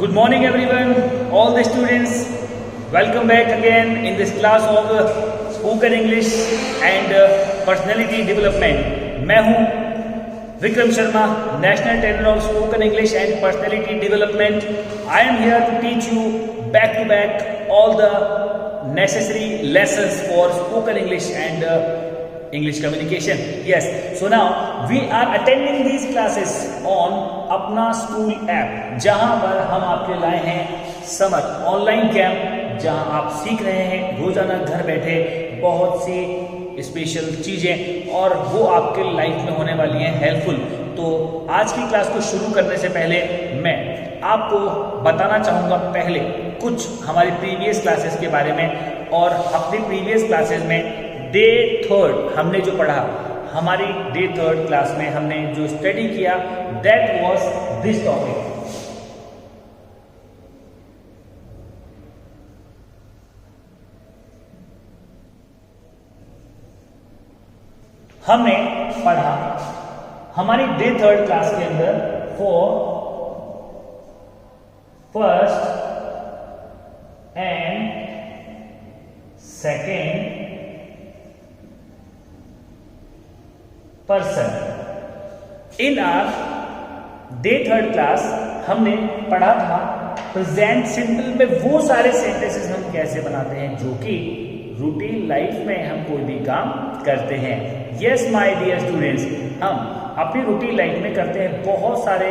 Good morning everyone, all the students. Welcome back again in this class of spoken English and personality development. मैं हूँ Vikram Sharma, national trainer of spoken English and personality development. I am here to teach you back to back all the necessary lessons for spoken English and English communication. Yes, so now we are attending these classes on अपना school app, जहां पर हम आपके लाए हैं summer online camp, जहां आप सीख रहे हैं रोजाना घर बैठे बहुत सी स्पेशल चीजें और वो आपके लाइफ में होने वाली हैं हेल्पफुल. तो आज की क्लास को शुरू करने से पहले मैं आपको बताना चाहूँगा पहले कुछ हमारी प्रीवियस क्लासेस के बारे में. और अपनी प्रीवियस क्लासेस में डे थर्ड हमने जो पढ़ा, हमारी डे थर्ड क्लास में हमने जो स्टडी किया, दैट वाज दिस टॉपिक. हमने पढ़ा हमारी डे थर्ड क्लास के अंदर for first and second person. In our day third class हमने पढ़ा था प्रेजेंट सिंपल में वो सारे सेंटेंसेस हम कैसे बनाते हैं जो कि रूटीन लाइफ में हम कोई भी काम करते हैं. यस माय डियर स्टूडेंट्स, हम अपनी रूटीन लाइफ में करते हैं बहुत सारे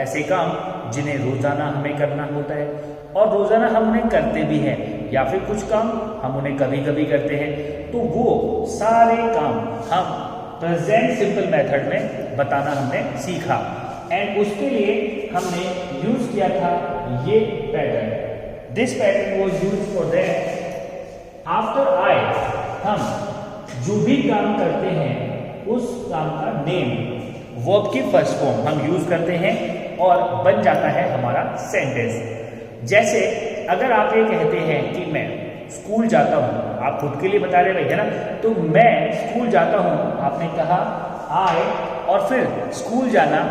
ऐसे काम जिन्हें रोजाना हमें करना होता है और रोजाना हम उन्हें करते भी हैं, या फिर कुछ काम हम उन्हें कभी कभी करते हैं. तो वो सारे काम हम प्रेजेंट सिंपल मेथड में बताना हमने सीखा एंड उसके लिए हमने यूज किया था ये pattern. This pattern was used for that after I हम जो भी काम करते हैं उस काम का नेम वर्ब की फर्स्ट फॉर्म हम यूज करते हैं और बन जाता है हमारा सेंटेंस. जैसे अगर आप ये कहते हैं कि मैं स्कूल जाता हूँ, आप खुद के लिए बता रहे भैया ना, तो मैं स्कूल जाता हूँ, आपने कहा आई और फिर स्कूल जाना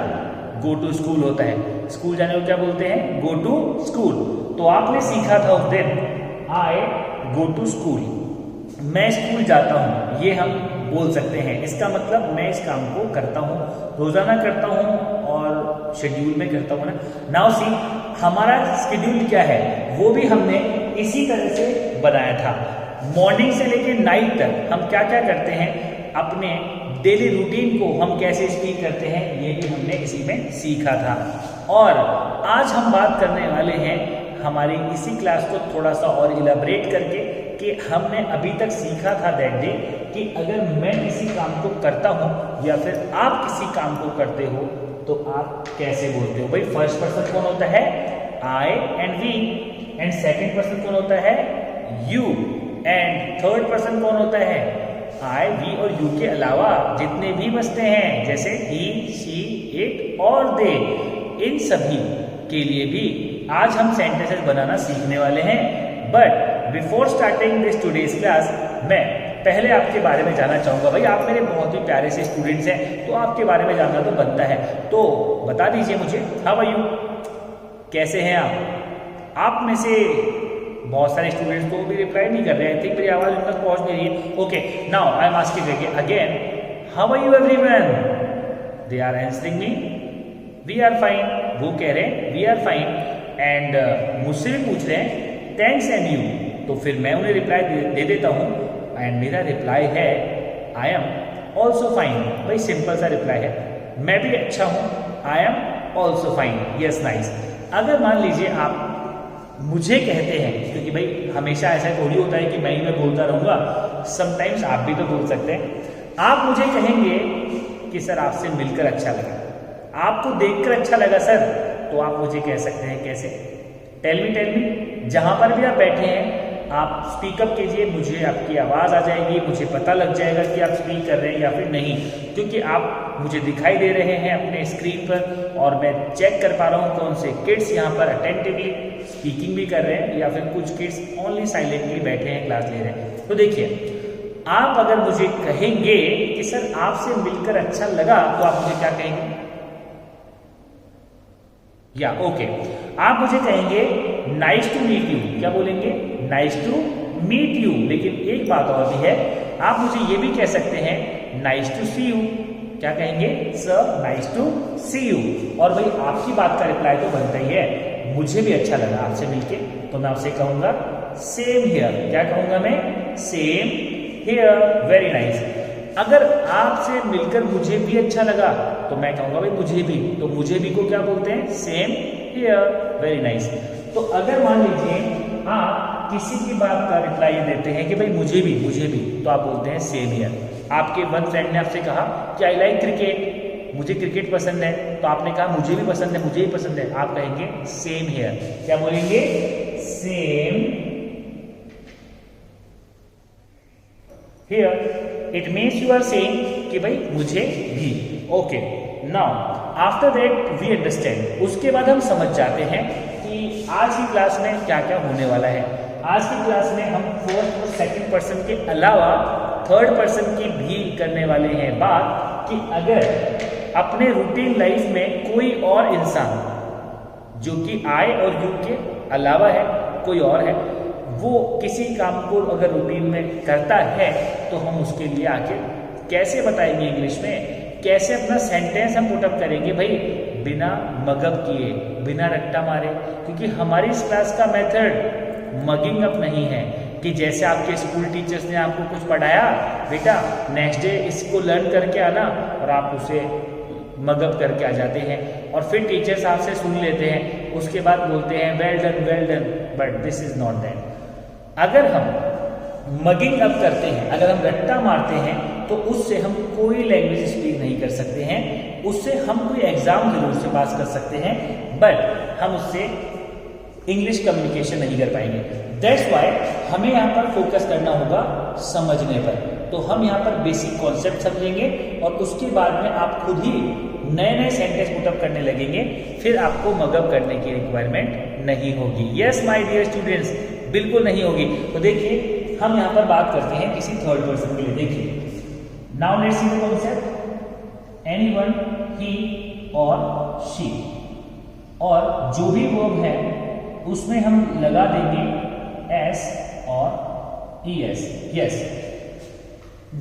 गो टू स्कूल होता है. स्कूल जाने को क्या बोलते हैं? Go to school. तो आपने सीखा था उस दिन आई गो टू स्कूल, मैं स्कूल जाता हूँ, ये हम बोल सकते हैं. इसका मतलब मैं इस काम को करता हूँ, रोजाना करता हूँ और शेड्यूल में करता हूँ ना. नाउ सी हमारा शेड्यूल क्या है वो भी हमने इसी तरह से बनाया था. मॉर्निंग से लेकर नाइट तक हम क्या क्या करते हैं, अपने डेली रूटीन को हम कैसे स्पीक करते हैं, ये भी हमने इसी में सीखा था. और आज हम बात करने वाले हैं हमारी इसी क्लास को थोड़ा सा और इलाबरेट करके कि हमने अभी तक सीखा था दैट डे कि अगर मैं किसी काम को करता हूँ या फिर आप किसी काम को करते हो तो आप कैसे बोलते हो. भाई फर्स्ट पर्सन कौन होता है? I and we. And second person कौन होता है? यू. एंड थर्ड पर्सन कौन होता है? आई, वी और यू के अलावा जितने भी बचते हैं जैसे ही, शी, इट और दे, इन सभी के लिए भी आज हम सेंटेंसेस बनाना सीखने वाले हैं. But before starting this today's class मैं पहले आपके बारे में जानना चाहूँगा. भाई आप मेरे बहुत ही प्यारे से स्टूडेंट्स हैं तो आपके बारे में जानना तो बनता है. तो बता दीजिए मुझे, हाउ आर यू, कैसे हैं आप? आप में से बहुत सारे स्टूडेंट्स को भी रिप्लाई नहीं कर रहे हैं. थिंक मेरी आवाज़ उन तक पहुँच नहीं रही है. Okay, now I am asking again, how are you everyone? They are answering me, we are fine. वो कह रहे हैं वी आर फाइन. एंड मुझसे भी पूछ रहे हैं थैंक्स एंड यू. तो फिर मैं उन्हें रिप्लाई दे देता हूँ एंड मेरा रिप्लाई है आई एम ऑल्सो फाइन. भाई सिंपल सा रिप्लाई है, मैं भी अच्छा हूँ, I am also fine. Yes nice. अगर मान लीजिए आप मुझे कहते हैं, क्योंकि भाई हमेशा ऐसा थोड़ी होता है कि मैं ही बोलता रहूँगा, समटाइम्स आप भी तो बोल सकते हैं. आप मुझे कहेंगे कि सर आपसे मिलकर अच्छा लगा, आपको देखकर अच्छा लगा सर, तो आप मुझे कह सकते हैं कैसे? Tell me. जहाँ पर भी आप बैठे हैं आप स्पीकअप कीजिए, मुझे आपकी आवाज़ आ जाएगी, मुझे पता लग जाएगा कि आप स्पीक कर रहे हैं या फिर नहीं, क्योंकि आप मुझे दिखाई दे रहे हैं अपने स्क्रीन पर और मैं चेक कर पा रहा हूँ कौन से किड्स यहाँ पर अटेंटिवली स्पीकिंग भी कर रहे हैं या फिर कुछ किड्स ओनली साइलेंटली बैठे हैं, क्लास ले रहे हैं. तो देखिए, आप अगर मुझे कहेंगे कि सर आपसे मिलकर अच्छा लगा, तो आप मुझे क्या कहेंगे? या ओके, आप मुझे कहेंगे नाइस टू मीट यू, क्या बोलेंगे? Nice to meet you. लेकिन एक बात और भी है, आप मुझे ये भी कह सकते हैं नाइस टू सी यू, क्या कहेंगे? Sir nice to see you. और भाई आपकी बात का रिप्लाई तो बनता ही है, मुझे भी अच्छा लगा आपसे मिलके, तो मैं आपसे कहूंगा सेम हियर, क्या कहूंगा मैं? Same here, very nice. अगर आपसे मिलकर मुझे भी अच्छा लगा तो मैं कहूंगा भाई मुझे भी, तो मुझे भी को क्या बोलते हैं? Same here, very nice. तो अगर मान लीजिए आप किसी की बात का रिप्लाई देते हैं कि भाई मुझे भी, तो आप बोलते हैं सेम हियर। आपके वन फ्रेंड ने आपसे कहा कि आई लाइक क्रिकेट, मुझे क्रिकेट पसंद है, तो आपने कहा मुझे भी पसंद है, मुझे भी पसंद है, आप कहेंगे सेम हियर, क्या बोलेंगे? Same here. It means you are saying कि भाई मुझे भी। Okay, now after that we understand, उसके बाद हम समझ जाते हैं कि आज की क्लास में क्या क्या होने वाला है। आज की क्लास में हम फोर्थ और सेकंड पर्सन के अलावा थर्ड पर्सन की भी करने वाले हैं बात, कि अगर अपने रूटीन लाइफ में कोई और इंसान जो कि आई और यू के अलावा है, कोई और है, वो किसी काम को अगर रूटीन में करता है तो हम उसके लिए आके कैसे बताएंगे इंग्लिश में, कैसे अपना सेंटेंस हम पुटअप करेंगे भाई, बिना मगअप किए, बिना रट्टा मारे। क्योंकि हमारी इस क्लास का मेथड मगिंग अप नहीं है कि जैसे आपके स्कूल टीचर्स ने आपको कुछ पढ़ाया, बेटा नेक्स्ट डे इसको लर्न करके आना, और आप उसे मगअप करके आ जाते हैं, और फिर टीचर्स आपसे सुन लेते हैं, उसके बाद बोलते हैं well done, but this is not that. अगर हम मगिंग अप करते हैं, अगर हम रट्टा मारते हैं, तो उससे हम कोई लैंग्वेज स्पीक नहीं कर सकते हैं, उससे हम कोई एग्जाम जरूर से पास कर सकते हैं, बट हम उससे इंग्लिश कम्युनिकेशन नहीं कर पाएंगे। दैट्स वाई हमें यहाँ पर फोकस करना होगा समझने पर। तो हम यहाँ पर बेसिक कॉन्सेप्ट समझेंगे और उसके बाद में आप खुद ही नए नए सेंटेंस पुटअप करने लगेंगे, फिर आपको मगअप करने की रिक्वायरमेंट नहीं होगी। यस माय डियर स्टूडेंट्स, बिल्कुल नहीं होगी। तो देखिए हम यहाँ पर बात करते हैं किसी थर्ड पर्सन के लिए। देखिए now let's see the concept anyone, he or she, और जो भी वर्ब है उसमें हम लगा देंगे एस और ईएस। यस,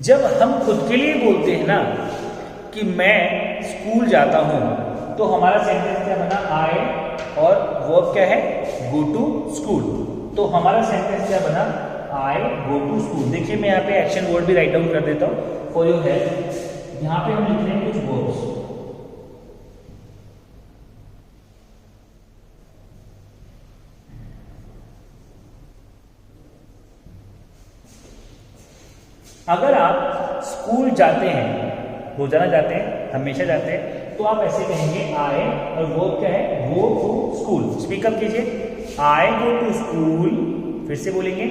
जब हम खुद के लिए बोलते हैं ना कि मैं स्कूल जाता हूं, तो हमारा सेंटेंस क्या बना? आई, और वर्ब क्या है? Go to school. तो हमारा सेंटेंस क्या बना? I go to school. देखिए मैं यहाँ पे एक्शन वर्ड भी राइट डाउन कर देता हूँ फॉर योर हेल्प। यहाँ पे हम लिख रहे हैं कुछ वर्ब्स। अगर आप स्कूल जाते हैं, रोजाना जाते हैं, हमेशा जाते हैं, तो आप ऐसे कहेंगे आई, और वो क्या है? Go to school. स्पीकअप कीजिए, आई गो टू स्कूल। फिर से बोलेंगे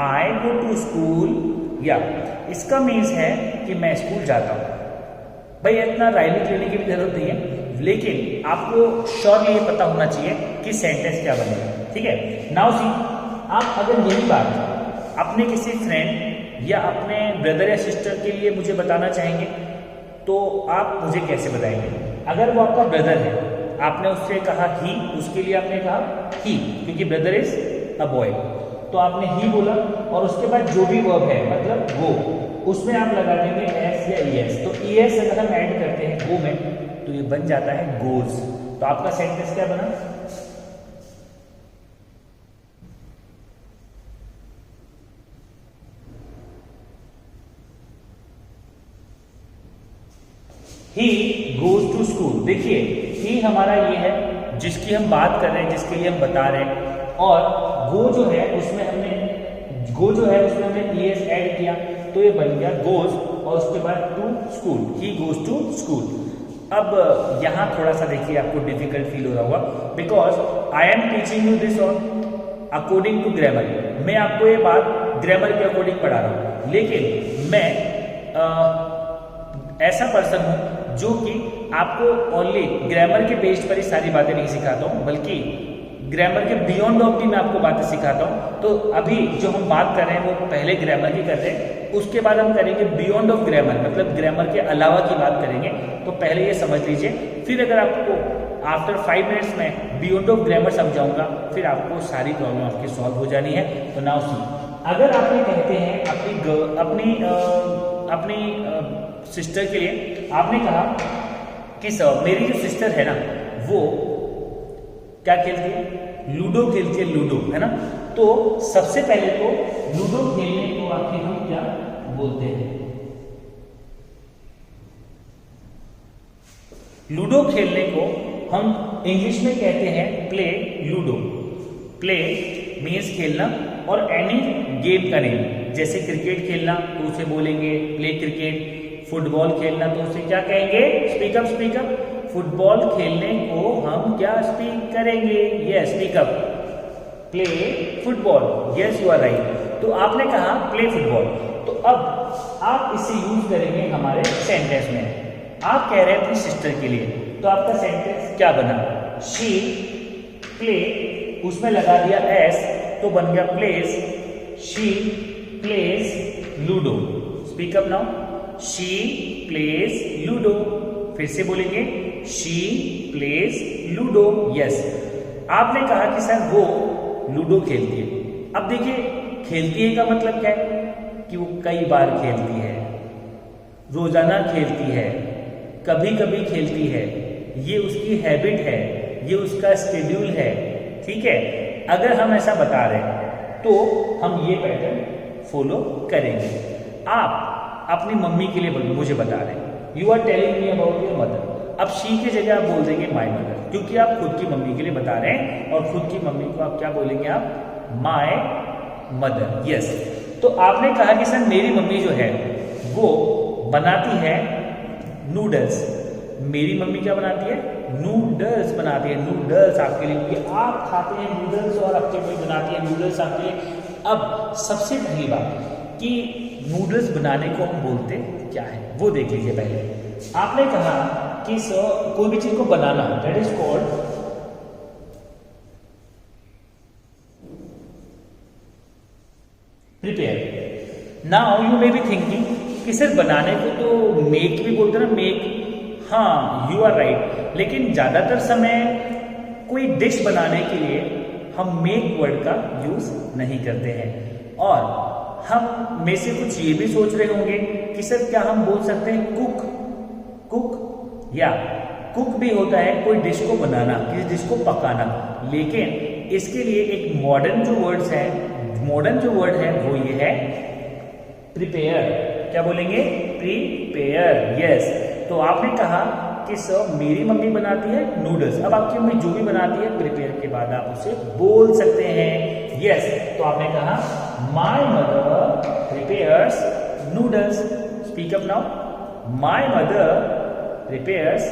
आई गो टू स्कूल। या इसका मीन्स है कि मैं स्कूल जाता हूं। भाई इतना राइमिंग लेने की भी जरूरत नहीं है, लेकिन आपको श्योरली ये पता होना चाहिए कि सेंटेंस क्या बनेगा। ठीक है, नाउ सी, आप अगर यही बात अपने किसी फ्रेंड या अपने ब्रदर या सिस्टर के लिए मुझे बताना चाहेंगे, तो आप मुझे कैसे बताएंगे? अगर वो आपका ब्रदर है, आपने उससे कहा ही, उसके लिए आपने कहा ही, क्योंकि ब्रदर इज अ बॉय, तो आपने ही बोला, और उसके बाद जो भी वर्ब है मतलब वो, उसमें आप लगा देंगे एस या ईएस। तो ईएस अगर हम ऐड करते हैं गो में, तो ये बन जाता है गोज। तो आपका सेंटेंस क्या बना? He goes to school. देखिए ही हमारा ये है जिसकी हम बात कर रहे हैं, जिसके लिए हम बता रहे हैं, और गो जो है उसमें हमने ईएस ऐड किया, तो ये बन गया गोज, और उसके बाद to school, he goes to school. अब यहाँ थोड़ा सा देखिए आपको डिफिकल्ट फील हो रहा होगा, because I am teaching you this on according to grammar. मैं आपको ये बात ग्रामर के अकॉर्डिंग पढ़ा रहा हूँ, लेकिन मैं ऐसा पर्सन हूं जो कि आपको ओनली ग्रामर के बेस्ड पर ही सारी बातें नहीं सिखाता हूं, बल्कि ग्रामर के बियॉन्ड ऑफ भी मैं आपको बातें सिखाता हूं। तो अभी जो हम बात कर रहे हैं वो पहले ग्रामर की कर रहे हैं, उसके बाद हम करेंगे बियॉन्ड ऑफ ग्रामर, मतलब ग्रामर के अलावा की बात करेंगे। तो पहले ये समझ लीजिए, फिर अगर आपको आफ्टर 5 मिनट्स में बियॉन्ड ऑफ ग्रामर समझाऊंगा, फिर आपको सारी प्रॉब्लम आपकी सॉल्व हो जानी है। तो नाउ सी, अगर आप ये कहते हैं अपनी सिस्टर के लिए, आपने कहा कि सर मेरी जो सिस्टर है ना वो क्या खेलती है, लूडो खेलती है, लूडो, है ना। तो सबसे पहले तो लूडो खेलने को आखिर हम क्या बोलते हैं, लूडो खेलने को हम इंग्लिश में कहते हैं प्ले लूडो। प्ले मीन्स खेलना, और एनी गेम का नेम, जैसे क्रिकेट खेलना तो उसे बोलेंगे प्ले क्रिकेट, फुटबॉल खेलना तो उसे क्या कहेंगे, स्पीकअप स्पीकअप। फुटबॉल खेलने को हम क्या स्पीक करेंगे, yes speak up, play football, yes you are right. तो आपने कहा प्ले फुटबॉल, तो अब आप इसे यूज करेंगे हमारे सेंटेंस में। आप कह रहे हैं अपनी सिस्टर के लिए, तो आपका सेंटेंस क्या बना, शी प्ले, उसमें लगा दिया एस तो बन गया place, she place ludo. Speak up now, she place ludo. फिर से बोलेंगे शी प्लेस लूडो, यस। आपने कहा कि सर वो लूडो खेलती है। अब देखिए खेलती है का मतलब क्या है कि वो कई बार खेलती है, रोजाना खेलती है, कभी कभी खेलती है, ये उसकी हैबिट है, ये उसका शेड्यूल है, ठीक है। अगर हम ऐसा बता रहे हैं तो हम ये पैटर्न फॉलो करेंगे। आप अपनी मम्मी के लिए मुझे बता रहे हैं, you are telling me about your mother. अब शी की जगह आप बोल देंगे माई मदर, क्योंकि आप खुद की मम्मी के लिए बता रहे हैं, और खुद की मम्मी को आप क्या बोलेंगे, आप माई मदर, यस। तो आपने कहा कि सर मेरी मम्मी जो है वो बनाती है नूडल्स। मेरी मम्मी क्या बनाती है, नूडल्स बनाती है, नूडल्स आपके लिए, आप खाते हैं नूडल्स और आपकी मम्मी बनाती है नूडल्स आपके लिए। अब सबसे पहली बात कि नूडल्स बनाने को हम बोलते क्या है वो देख लीजिए। पहले आपने कहा कि सर कोई भी चीज को बनाना, that is called prepare. Now you may be thinking कि सर बनाने को तो मेक भी बोलते ना, मेक, हाँ यू आर राइट, लेकिन ज्यादातर समय कोई डिश बनाने के लिए हम मेक वर्ड का यूज नहीं करते हैं। और हम में से कुछ ये भी सोच रहे होंगे कि सर क्या हम बोल सकते हैं कुक, कुक, या कुक भी होता है कोई डिश को बनाना, किसी डिश को पकाना, लेकिन इसके लिए एक मॉडर्न जो वर्ड है वो ये है प्रिपेयर। क्या बोलेंगे, प्रिपेयर, यस। तो आपने कहा कि सर मेरी मम्मी बनाती है नूडल्स। अब आपकी मम्मी जो भी बनाती है प्रिपेयर के बाद आप उसे बोल सकते हैं, यस। तो आपने कहा my mother prepares noodles. Speak up now, my mother prepares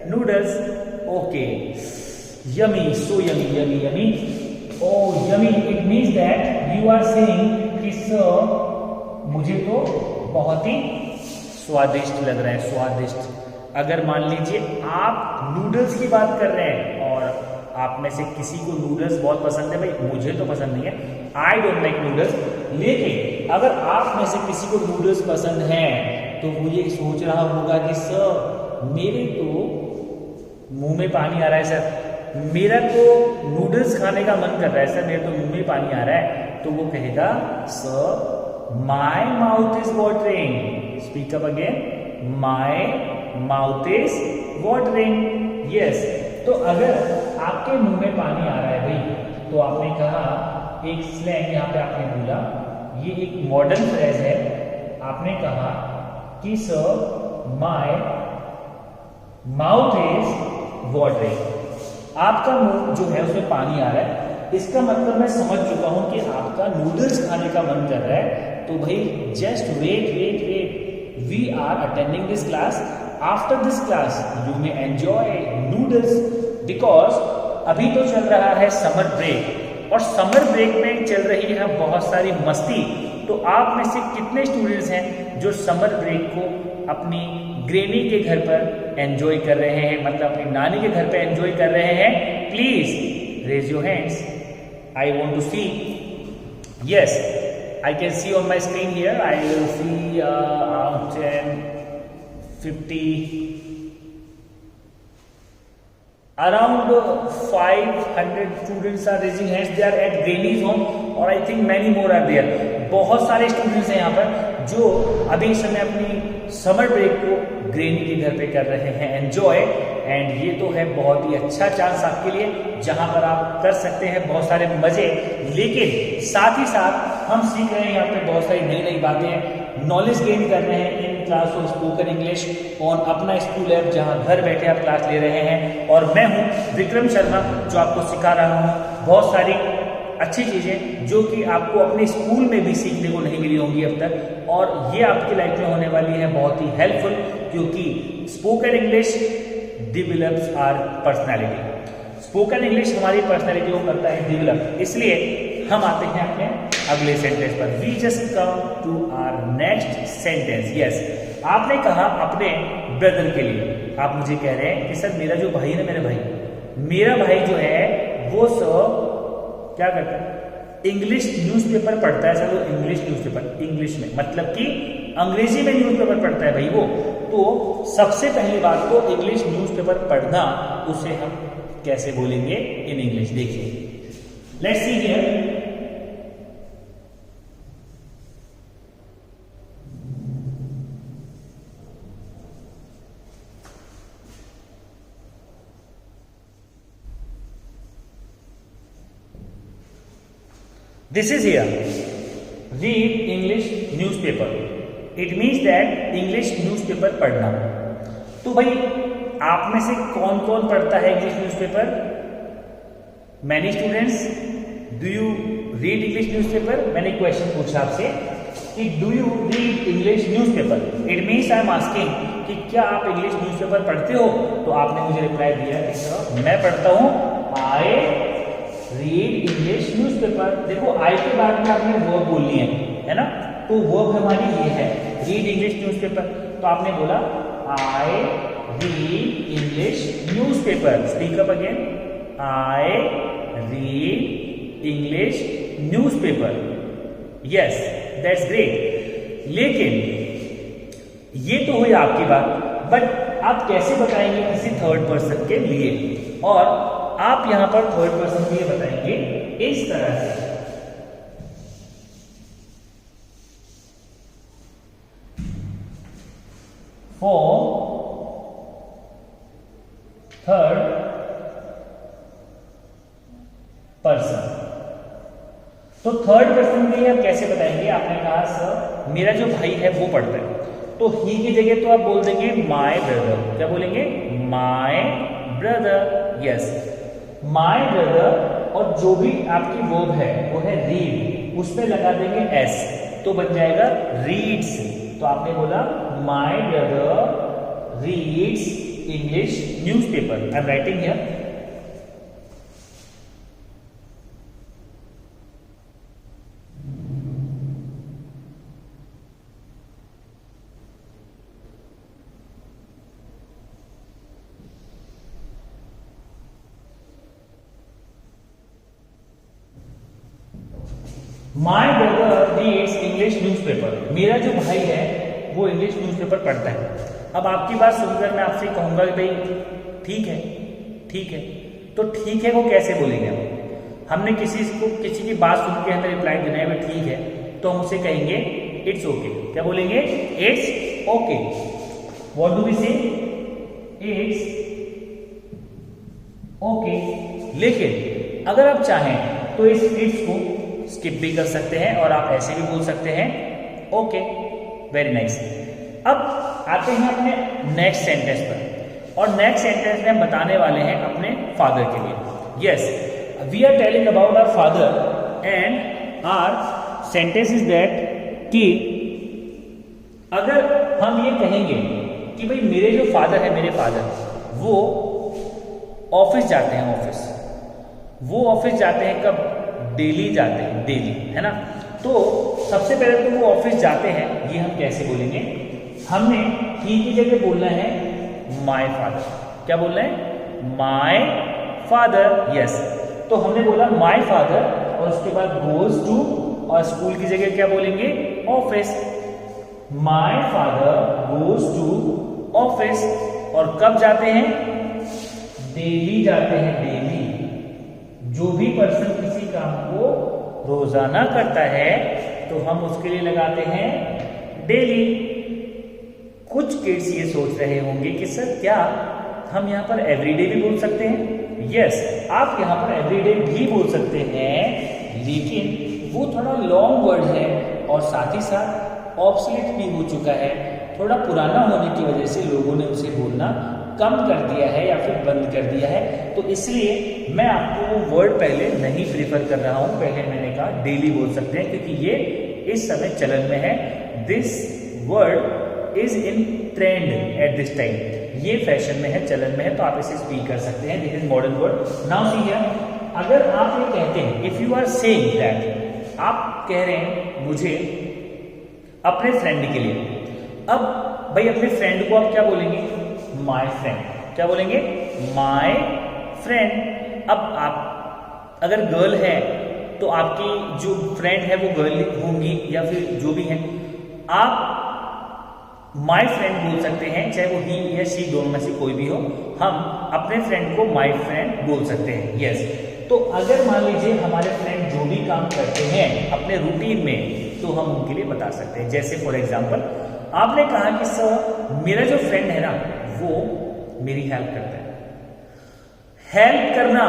noodles, okay. Yummy, so yummy, yummy yummy, oh yummy, it means that you are saying कि सर मुझे तो बहुत ही स्वादिष्ट लग रहा है, स्वादिष्ट। अगर मान लीजिए आप नूडल्स की बात कर रहे हैं और आप में से किसी को नूडल्स बहुत पसंद है, भाई मुझे तो पसंद नहीं है, आई डोंट लाइक नूडल्स, लेकिन अगर आप में से किसी को नूडल्स पसंद है तो वो ये सोच रहा होगा कि सर मेरे तो मुंह में पानी आ रहा है सर, मेरा तो नूडल्स खाने का मन कर रहा है सर, मेरे तो मुंह में पानी आ रहा है। तो वो कहेगा sir my mouth is watering. Speak up again, my mouth is watering, yes. तो अगर आपके मुंह में पानी आ रहा है भाई, तो आपने कहा एक स्लैंग यहाँ पे आपने बोला, ये एक मॉडर्न फ्रेज है। आपने कहा कि sir my mouth is watering. आपका मुंह जो है उसमें पानी आ रहा है, इसका मतलब मैं समझ चुका हूं कि आपका नूडल्स खाने का मन कर रहा है। तो भाई just wait wait wait, we are attending this class, after this class you may enjoy noodles, because अभी तो चल रहा है समर ब्रेक, और समर ब्रेक में चल रही है बहुत सारी मस्ती। तो आप में से कितने स्टूडेंट्स हैं जो समर ब्रेक को अपनी ग्रेनी के घर पर एंजॉय कर रहे हैं, मतलब अपनी नानी के घर पर एंजॉय कर रहे हैं? Please raise your hands, I want to see. Yes, I can see on my screen here, I will see around 10, 50, Around 500 students are raising hands. They are at Granny's home, और I think many more are there. बहुत सारे students हैं यहाँ पर जो अभी इस समय अपनी समर ब्रेक को ग्रेनी के घर पे कर रहे हैं एंजॉय। एंड ये तो है बहुत ही अच्छा चांस आपके लिए जहाँ पर आप कर सकते हैं बहुत सारे मजे, लेकिन साथ ही साथ हम सीख रहे हैं यहाँ पे बहुत सारी नई नई बातें, नॉलेज गेन कर रहे हैं in class of spoken English on अपना स्कूल ऐप, जहाँ घर बैठे आप क्लास ले रहे हैं। और मैं हूँ विक्रम शर्मा जो आपको सिखा रहा हूँ बहुत सारी अच्छी चीज़ें जो कि आपको अपने स्कूल में भी सीखने को नहीं मिली होंगी अब तक, और ये आपकी लाइफ में होने वाली है बहुत ही हेल्पफुल, क्योंकि spoken English develops our personality. Spoken English हमारी पर्सनालिटी को करता है डेवलप। इसलिए हम आते हैं अपने अगले सेंटेंस पर। We just come to our next sentence. Yes, आपने कहा अपने ब्रदर के लिए, आप मुझे कह रहे हैं कि सर मेरा जो भाई है ना, मेरा भाई जो है वो सर क्या करता है, इंग्लिश न्यूज़पेपर पढ़ता है। सर वो इंग्लिश न्यूज़पेपर, इंग्लिश में मतलब कि अंग्रेजी में न्यूज़पेपर पढ़ता है भाई वो। तो सबसे पहली बात तो इंग्लिश न्यूज़पेपर पढ़ना, उसे हम कैसे बोलेंगे इन इंग्लिश, देखिए। Let's see here. This is here. Read English newspaper. It means that English newspaper पढ़ना। तो भाई आप में से कौन कौन पढ़ता है English newspaper? Many students, do you read English newspaper? मैंने क्वेश्चन पूछा आपसे कि do you read English newspaper? It means I am asking कि क्या आप इंग्लिश न्यूज़पेपर पढ़ते हो? तो आपने मुझे रिप्लाई दिया कि सर मैं पढ़ता हूँ, I रीड इंग्लिश न्यूज़पेपर। देखो आई के बाद में आपने वर्ब बोलनी है ना, तो वर्ब हमारी ये है रीड इंग्लिश न्यूज़पेपर। तो आपने बोला I read English newspaper. Speak up again, I read English newspaper. Yes, that's great. लेकिन ये तो हुई आपकी बात, बट आप कैसे बताएंगे किसी थर्ड पर्सन के लिए? और आप यहां पर थर्ड पर्सन के लिए बताएंगे इस तरह से। For third person. तो थर्ड पर्सन के लिए आप कैसे बताएंगे? आपने कहा सर मेरा जो भाई है वो पढ़ता है, तो ही की जगह तो आप बोल देंगे माय ब्रदर। क्या बोलेंगे? My brother. Yes, my brother, और जो भी आपकी वर्ब है वो है रीड, उसमें लगा देंगे एस, तो बन जाएगा रीड्स। तो आपने बोला my brother reads English newspaper. I am writing here. My brother reads English newspaper. मेरा जो भाई है वो इंग्लिश न्यूज़पेपर पढ़ता है। अब आपकी बात सुनकर मैं आपसे कहूंगा कि भाई ठीक है, ठीक है, तो ठीक है वो कैसे बोलेंगे हम? हमने किसी की बात सुन के हमें रिप्लाई देना है भाई ठीक है, तो हम उसे कहेंगे इट्स ओके। क्या बोलेंगे? It's okay. What do we say? It's okay. लेकिन अगर आप चाहें तो इस इट्स को स्किप भी कर सकते हैं और आप ऐसे भी बोल सकते हैं ओके। Very nice. अब आते हैं अपने नेक्स्ट सेंटेंस पर, और नेक्स्ट सेंटेंस में हम बताने वाले हैं अपने फादर के लिए। Yes, we are telling about our father and our sentence is that कि अगर हम ये कहेंगे कि भाई मेरे जो फादर है, मेरे फादर वो ऑफिस जाते हैं, वो ऑफिस जाते हैं कब? डेली जाते हैं, डेली, है ना। तो सबसे पहले तो वो ऑफिस जाते हैं, ये हम कैसे बोलेंगे? हमने ही की जगह बोलना है माय फादर। क्या बोलना है? My father. यस, तो हमने बोला माय फादर और उसके बाद गोज टू, और स्कूल की जगह क्या बोलेंगे? Office. My father goes to office. और कब जाते हैं? डेली जाते हैं, डेली। जो भी पर्सन किसी काम को रोजाना करता है तो हम उसके लिए लगाते हैं डेली। कुछ किड्स ये सोच रहे होंगे कि सर क्या हम यहाँ पर एवरीडे भी बोल सकते हैं? यस, आप यहाँ पर एवरीडे भी बोल सकते हैं, लेकिन वो थोड़ा लॉन्ग वर्ड है और साथ ही साथ ऑब्सोलीट भी हो चुका है। थोड़ा पुराना होने की वजह से लोगों ने उसे बोलना कम कर दिया है या फिर बंद कर दिया है। तो इसलिए मैं आपको वो वर्ड पहले नहीं प्रीफर कर रहा हूँ। पहले मैंने कहा डेली बोल सकते हैं, क्योंकि ये इस समय चलन में है। This word is in trend at this time, ये फैशन में है, चलन में है, तो आप इसे स्पीक कर सकते हैं। This is modern word. Now see here, अगर आप ये कहते हैं, if you are saying that, आप कह रहे हैं मुझे अपने फ्रेंड के लिए, अब भाई अपने फ्रेंड को आप क्या बोलेंगे? My friend. क्या बोलेंगे? My friend. अब आप अगर गर्ल है तो आपकी जो फ्रेंड है वो गर्ल होंगी या फिर जो भी है, आप माय फ्रेंड बोल सकते हैं, चाहे वो ही या शी दोनों में से कोई भी हो। हम अपने फ्रेंड को माय फ्रेंड बोल सकते हैं। यस, तो अगर मान लीजिए हमारे फ्रेंड जो भी काम करते हैं अपने रूटीन में, तो हम उनके लिए बता सकते हैं। जैसे फॉर एग्जाम्पल, आपने कहा कि सर मेरा जो फ्रेंड है ना वो मेरी हेल्प करता है। हेल्प करना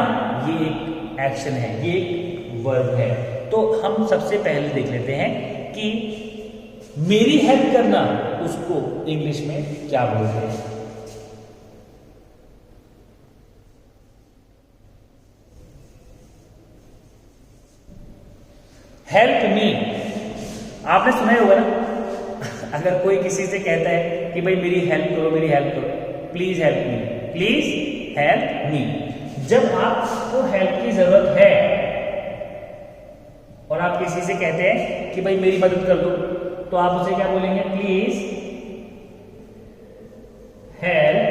ये एक एक्शन है, ये एक वर्ब है। तो हम सबसे पहले देख लेते हैं कि मेरी हेल्प करना उसको इंग्लिश में क्या बोलते हैं। हेल्प मी, आपने सुना ही होगा ना, अगर कोई किसी से कहता है कि भाई मेरी हेल्प करो, मेरी हेल्प करो, please help me, please help me. जब आपको हेल्प की जरूरत है और आप किसी से कहते हैं कि भाई मेरी मदद कर दो, तो आप उसे क्या बोलेंगे? Please help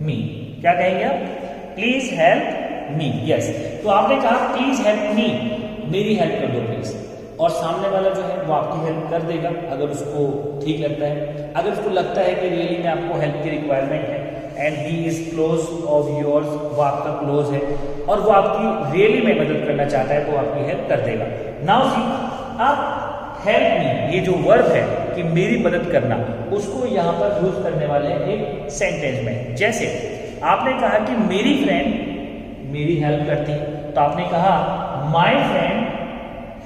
me. क्या कहेंगे आप? Please help me. यस, तो आपने कहा प्लीज हेल्प मी, मेरी हेल्प कर दो प्लीज, और सामने वाला जो है वो आपकी हेल्प कर देगा अगर उसको ठीक लगता है। अगर उसको लगता है कि रियली में आपको हेल्प की रिक्वायरमेंट है and he is close of yours, वो आपका क्लोज है और वो आपकी रियली में मदद करना चाहता है, तो वो आपकी हेल्प कर देगा। नाउ सी, आप हेल्प मी, ये जो वर्ब है कि मेरी मदद करना, उसको यहाँ पर यूज करने वाले हैं एक सेंटेंस में। जैसे आपने कहा कि मेरी फ्रेंड मेरी हेल्प करती है, तो आपने कहा माय फ्रेंड,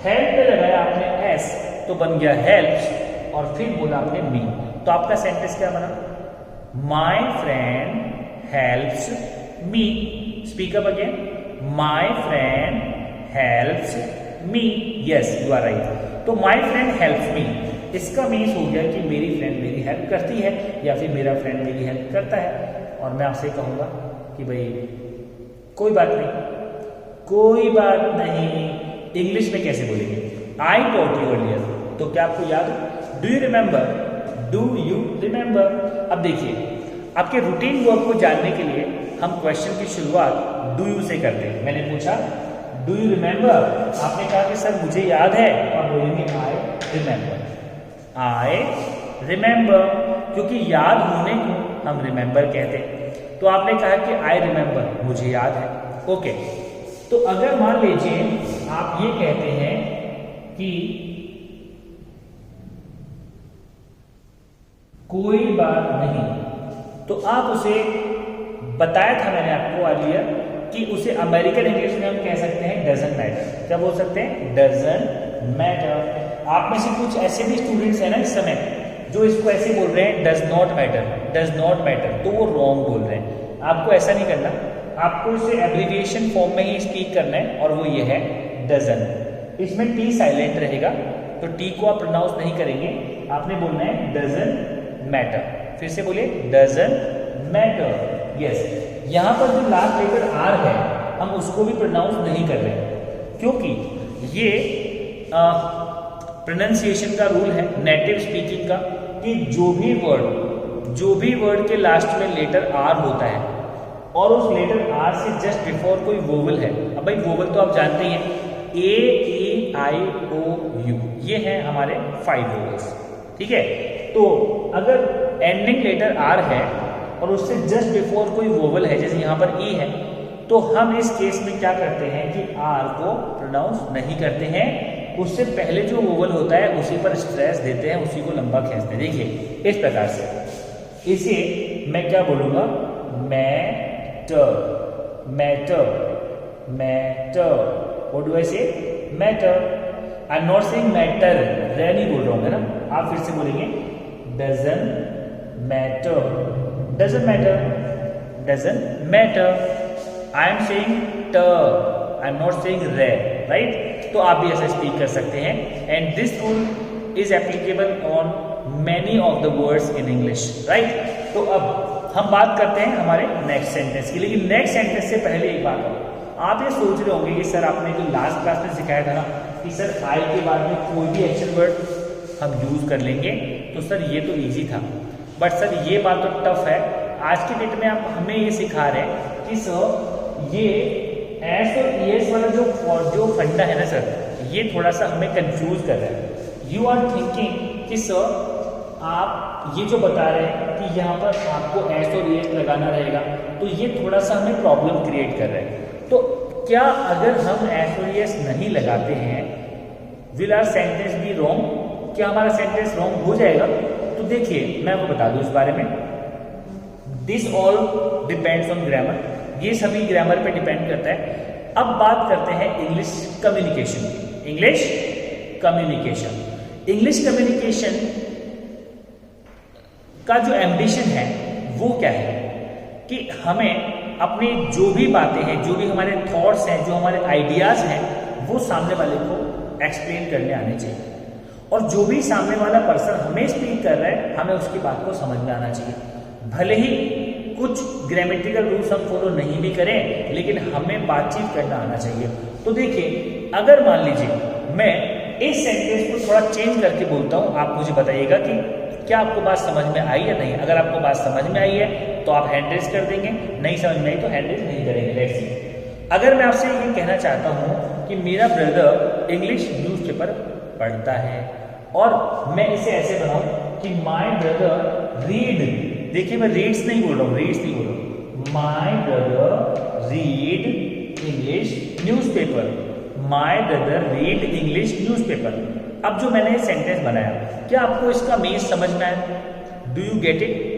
हेल्प पे लगाया आपने एस, तो बन गया हेल्प्स, और फिर बोला आपने मी, तो आपका सेंटेंस क्या बना? My friend helps me. Speak up again, my friend helps me. Yes, you are right. तो माय फ्रेंड हेल्प्स मी, इसका मीन्स हो गया कि मेरी फ्रेंड मेरी हेल्प करती है या फिर मेरा फ्रेंड मेरी हेल्प करता है। और मैं आपसे कहूंगा कि भाई कोई बात नहीं, कोई बात नहीं, इंग्लिश में कैसे बोलेंगे? आई टॉट यू अर्लियर, तो क्या आपको याद है? Do you remember? Do you remember? अब देखिए, आपके रूटीन वर्ब को जानने के लिए हम क्वेश्चन की शुरुआत डू यू से करते हैं। मैंने पूछा डू यू रिमेंबर, आपने कहा कि सर मुझे याद है, और बोलेंगे आई रिमेंबर। आई रिमेंबर, क्योंकि याद होने को हम रिमेंबर कहते हैं। तो आपने कहा कि आई रिमेंबर, मुझे याद है। ओके, तो अगर मान लीजिए आप ये कहते हैं कि कोई बात नहीं, तो आप उसे, बताया था मैंने आपको अर्लियर कि उसे अमेरिकन इंग्लिश में हम कह सकते हैं डजंट मैटर। क्या बोल सकते हैं? Doesn't matter. आप में से कुछ ऐसे भी स्टूडेंट्स हैं ना इस समय जो इसको ऐसे बोल रहे हैं does not matter, does not matter, तो वो रॉन्ग बोल रहे हैं। आपको ऐसा नहीं करना, आपको इसे एब्रिविएशन फॉर्म में ही स्पीक करना है, और वो ये है डजन। इसमें टी साइलेंट रहेगा, तो टी को आप प्रोनाउंस नहीं करेंगे, आपने बोलना है डजन मैटर। फिर से बोलिए डजन मैटर। यस, यहाँ पर जो लास्ट लेटर आर है हम उसको भी प्रोनाउंस नहीं कर रहे, क्योंकि ये प्रोनाउंसिएशन का रूल है नेटिव स्पीकिंग का कि जो भी वर्ड के लास्ट में लेटर आर होता है और उस लेटर आर से जस्ट बिफोर कोई वोवल है। अब भाई वोवल तो आप जानते ही हैं, ए ई आई ओ यू, ये हैं हमारे 5 वोवल्स, ठीक है। तो अगर एंडिंग लेटर आर है और उससे जस्ट बिफोर कोई वोवल है, जैसे यहाँ पर ई है, तो हम इस केस में क्या करते हैं कि आर को प्रोनाउंस नहीं करते हैं, उससे पहले जो वोवल होता है उसी पर स्ट्रेस देते हैं, उसी को लंबा खींचते हैं। देखिए इस प्रकार से इसे मैं क्या बोलूँगा, matter, matter, matter, what do I say, matter. I am not saying matter, रे नहीं बोल रहा हूँ, है ना। आप फिर से बोलेंगे doesn't matter, doesn't matter, doesn't matter. I am saying ट, आई एम नॉट सेइंग रे, राइट। तो आप भी ऐसे स्पीक कर सकते हैं, and this rule is applicable on many of the words in English, right. तो अब हम बात करते हैं हमारे नेक्स्ट सेंटेंस की, लेकिन नेक्स्ट सेंटेंस से पहले एक बात, आप ये सोच रहे होंगे कि सर आपने जो लास्ट क्लास में सिखाया था ना कि सर आई के बाद में कोई भी एक्शन वर्ड हम यूज कर लेंगे, तो सर ये तो इजी था, बट सर ये बात तो टफ है। आज के डेट में आप हमें ये सिखा रहे हैं कि सर ये एस और ईएस वाला जो फंडा है ना सर, ये थोड़ा सा हमें कंफ्यूज कर रहा है। यू आर थिंकिंग कि सर आप ये जो बता रहे हैं कि यहाँ पर आपको एस और ईएस लगाना रहेगा, तो ये थोड़ा सा हमें प्रॉब्लम क्रिएट कर रहा है। तो क्या अगर हम एस और ईएस नहीं लगाते हैं, will our sentence be wrong, क्या हमारा सेंटेंस रॉन्ग हो जाएगा? तो देखिए मैं आपको बता दूं इस बारे में, this all depends on grammar, ये सभी ग्रामर पे डिपेंड करता है। अब बात करते हैं English communication, English communication. English communication का जो एम्बिशन है वो क्या है कि हमें अपनी जो भी बातें हैं, जो भी हमारे थॉट्स हैं, जो हमारे आइडियाज हैं, वो सामने वाले को एक्सप्लेन करने आने चाहिए, और जो भी सामने वाला पर्सन हमें स्पीक कर रहा है हमें उसकी बात को समझ में आना चाहिए। भले ही कुछ ग्रामेटिकल रूल्स हम फॉलो नहीं भी करें, लेकिन हमें बातचीत करना आना चाहिए। तो देखिए अगर मान लीजिए मैं इस सेंटेंस को थोड़ा चेंज करके बोलता हूं, आप मुझे बताइएगा कि क्या आपको बात समझ में आई या नहीं। अगर आपको बात समझ में आई है तो आप हैंड रेज कर देंगे, नहीं समझ में आई तो हैंड रेज नहीं करेंगे। लेट्स सी, अगर मैं आपसे ये कहना चाहता हूं कि मेरा ब्रदर इंग्लिश न्यूज़पेपर पढ़ता है, और मैं इसे ऐसे बनाऊं कि माय ब्रदर रीड, देखिए मैं रीड्स नहीं बोल रहा हूं, रीड्स नहीं बोल रहा हूं, my brother read English newspaper, my brother read English newspaper. अब जो मैंने सेंटेंस बनाया, क्या आपको इसका मीनिंग समझ में आया? Do you get it?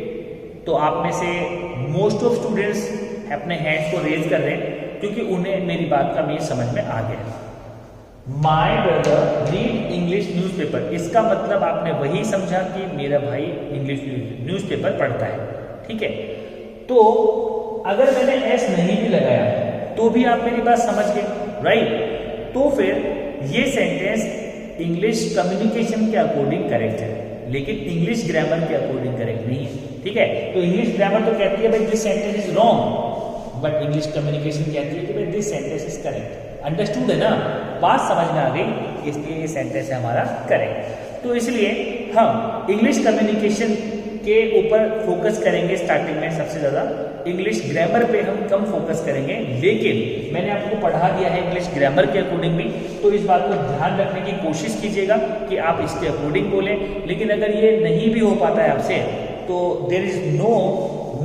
तो आप में से मोस्ट ऑफ स्टूडेंट्स अपने हैंड्स को रेज कर रहे हैं क्योंकि उन्हें मेरी बात का मीनिंग समझ में आ गया। My brother read English newspaper, इसका मतलब आपने वही समझा कि मेरा भाई इंग्लिश न्यूज़पेपर पढ़ता है, ठीक है। तो अगर मैंने एस नहीं भी लगाया तो भी आप मेरी बात समझ गए, राइट। तो फिर ये सेंटेंस इंग्लिश कम्युनिकेशन के अकॉर्डिंग करेक्ट है, लेकिन इंग्लिश ग्रामर के अकॉर्डिंग करेक्ट नहीं है, ठीक है। तो इंग्लिश ग्रामर तो कहती है भाई this sentence is wrong, but English communication कहती है कि भाई this sentence is correct. Understood है ना, बात समझ में आ गई, इसलिए ये सेंटेंस है हमारा करेक्ट। तो इसलिए हम इंग्लिश कम्युनिकेशन के ऊपर फोकस करेंगे स्टार्टिंग में सबसे ज़्यादा, इंग्लिश ग्रामर पे हम कम फोकस करेंगे, लेकिन मैंने आपको पढ़ा दिया है इंग्लिश ग्रामर के अकॉर्डिंग भी, तो इस बात को ध्यान रखने की कोशिश कीजिएगा कि आप इसके अकॉर्डिंग बोलें। लेकिन अगर ये नहीं भी हो पाता है आपसे तो there is no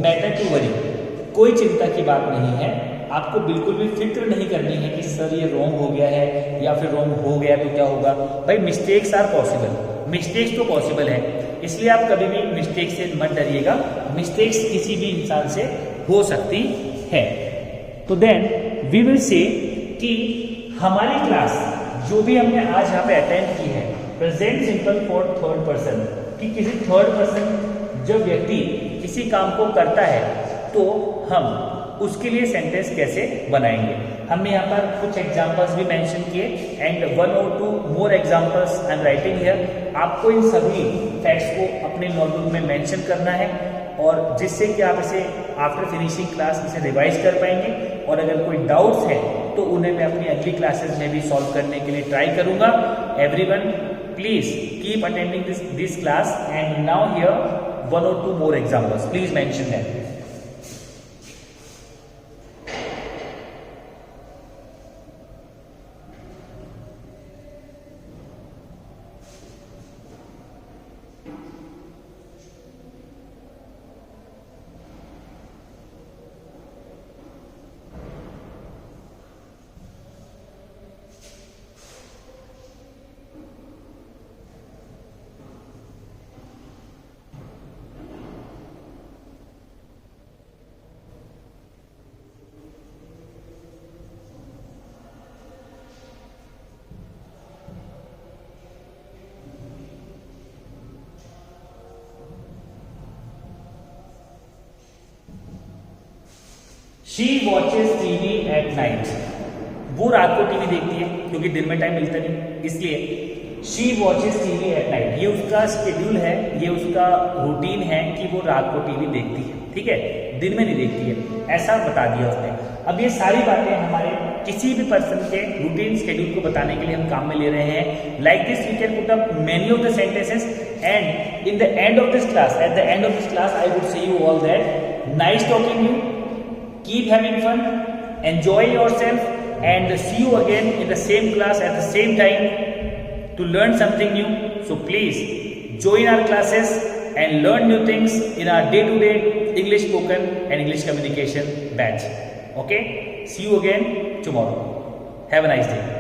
matter to worry, कोई चिंता की बात नहीं है, आपको बिल्कुल भी फिक्र नहीं करनी है कि सर ये रॉन्ग हो गया है या फिर रॉन्ग हो गया तो क्या होगा। भाई मिस्टेक्स आर पॉसिबल, मिस्टेक्स तो पॉसिबल है, इसलिए आप कभी भी मिस्टेक से मत डरिएगा, मिस्टेक्स किसी भी इंसान से हो सकती है। तो देन वी विल से कि हमारी क्लास जो भी हमने आज यहाँ पे अटेंड की है, present simple for third person, कि किसी थर्ड पर्सन जब व्यक्ति किसी काम को करता है तो हम उसके लिए सेंटेंस कैसे बनाएंगे। हमने यहाँ पर कुछ एग्जांपल्स भी मेंशन किए, and 1 or 2 more examples I am writing here. आपको इन सभी फैक्ट्स को अपने नोटबुक में मेंशन करना है, और जिससे कि आप इसे आफ्टर फिनिशिंग क्लास इसे रिवाइज कर पाएंगे, और अगर कोई डाउट्स है तो उन्हें मैं अपनी अगली क्लासेस में भी सॉल्व करने के लिए ट्राई करूंगा। Everyone please keep attending this class, and now here 1 or 2 more examples, please mention them. She watches TV at night, वो रात को टीवी देखती है क्योंकि दिन में टाइम मिलता नहीं, इसलिए she watches TV at night, ये उसका शेड्यूल है, ये उसका रूटीन है कि वो रात को टीवी देखती है, ठीक है, दिन में नहीं देखती है, ऐसा बता दिया उसने। अब ये सारी बातें हमारे किसी भी पर्सन के रूटीन शेड्यूल को बताने के लिए हम काम में ले रहे हैं। Like this we can put up many of the sentences and in the end of this class, at the end of this class I would say you all that nice talking you, keep having fun, enjoy yourself and see you again in the same class at the same time to learn something new. So please join our classes and learn new things in our day-to-day English spoken and English communication batch. Okay? See you again tomorrow. Have a nice day.